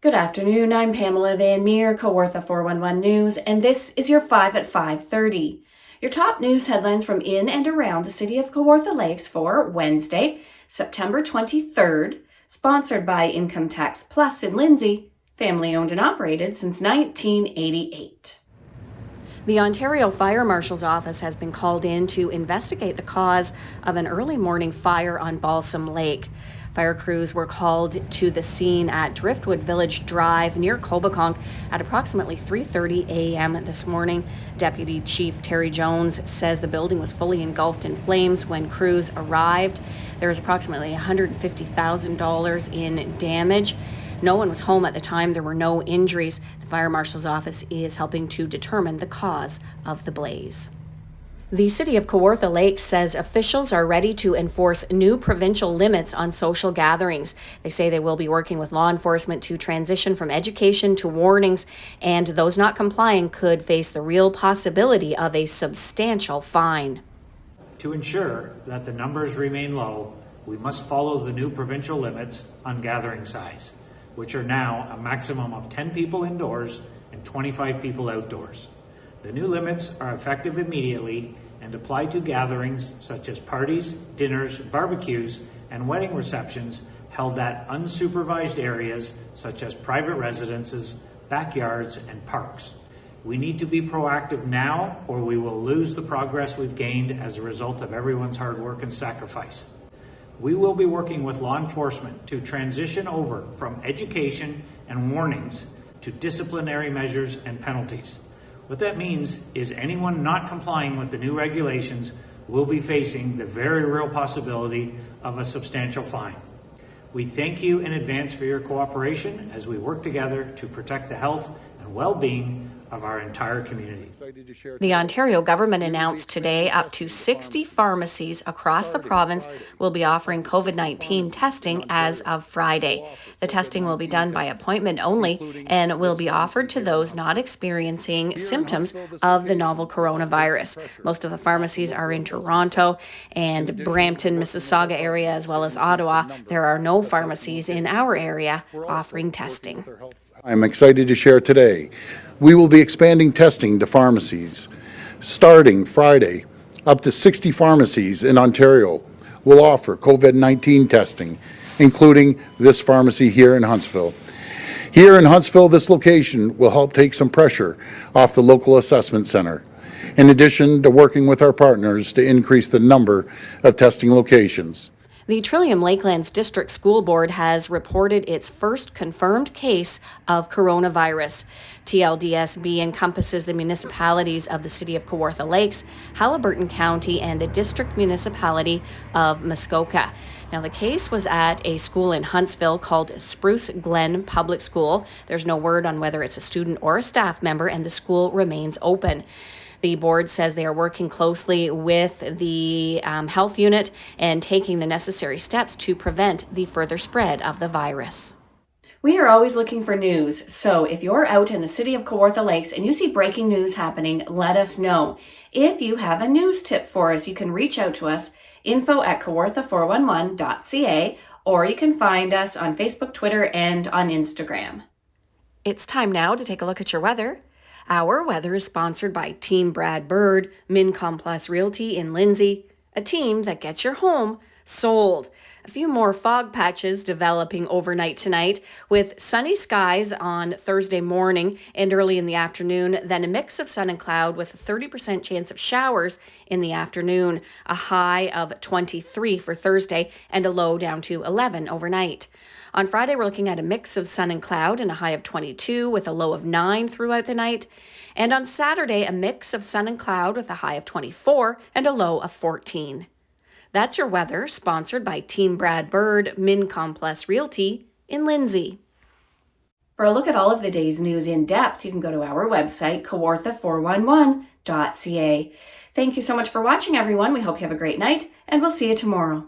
Good afternoon, I'm Pamela Van Meer, Kawartha 411 News, and this is your 5 at 5:30. Your top news headlines from in and around the city of Kawartha Lakes for Wednesday, September 23rd, sponsored by Income Tax Plus in Lindsay, family owned and operated since 1988. The Ontario Fire Marshal's Office has been called in to investigate the cause of an early morning fire on Balsam Lake. Fire crews were called to the scene at Driftwood Village Drive near Cobeconk at approximately 3:30 a.m. this morning. Deputy Chief Terry Jones says the building was fully engulfed in flames when crews arrived. There was approximately $150,000 in damage. No one was home at the time. There were no injuries. The Fire Marshal's Office is helping to determine the cause of the blaze. The City of Kawartha Lakes says officials are ready to enforce new provincial limits on social gatherings. They say they will be working with law enforcement to transition from education to warnings, and those not complying could face the real possibility of a substantial fine. To ensure that the numbers remain low, we must follow the new provincial limits on gathering size, which are now a maximum of 10 people indoors and 25 people outdoors. The new limits are effective immediately and apply to gatherings such as parties, dinners, barbecues, and wedding receptions held at unsupervised areas such as private residences, backyards, and parks. We need to be proactive now, or we will lose the progress we've gained as a result of everyone's hard work and sacrifice. We will be working with law enforcement to transition over from education and warnings to disciplinary measures and penalties. What that means is anyone not complying with the new regulations will be facing the very real possibility of a substantial fine. We thank you in advance for your cooperation as we work together to protect the health and well-being of our entire community. The Ontario government announced today up to 60 pharmacies across the province will be offering COVID-19 testing as of Friday. The testing will be done by appointment only and will be offered to those not experiencing symptoms of the novel coronavirus. Most of the pharmacies are in Toronto and Brampton, Mississauga area, as well as Ottawa. There are no pharmacies in our area offering testing. I'm excited to share today. We will be expanding testing to pharmacies. Starting Friday, up to 60 pharmacies in Ontario will offer COVID-19 testing, including this pharmacy here in Huntsville. Here in Huntsville, this location will help take some pressure off the local assessment center, in addition to working with our partners to increase the number of testing locations. The Trillium Lakelands District School Board has reported its first confirmed case of coronavirus. TLDSB encompasses the municipalities of the City of Kawartha Lakes, Haliburton County, and the District Municipality of Muskoka. Now, the case was at a school in Huntsville called Spruce Glen Public School. There's no word on whether it's a student or a staff member, and the school remains open. The board says they are working closely with the health unit and taking the necessary steps to prevent the further spread of the virus. We are always looking for news, so if you're out in the City of Kawartha Lakes and you see breaking news happening, let us know. If you have a news tip for us, you can reach out to us, info@kawartha411.ca, or you can find us on Facebook, Twitter, and on Instagram. It's time now to take a look at your weather. Our weather is sponsored by Team Brad Bird, Mincom Plus Realty in Lindsay, a team that gets your home sold. A few more fog patches developing overnight tonight with sunny skies on Thursday morning and early in the afternoon, then a mix of sun and cloud with a 30% chance of showers in the afternoon, a high of 23 for Thursday and a low down to 11 overnight. On Friday, we're looking at a mix of sun and cloud and a high of 22 with a low of 9 throughout the night. And on Saturday, a mix of sun and cloud with a high of 24 and a low of 14. That's your weather, sponsored by Team Brad Bird, Mincom Plus Realty in Lindsay. For a look at all of the day's news in depth, you can go to our website, kawartha411.ca. Thank you so much for watching, everyone. We hope you have a great night, and we'll see you tomorrow.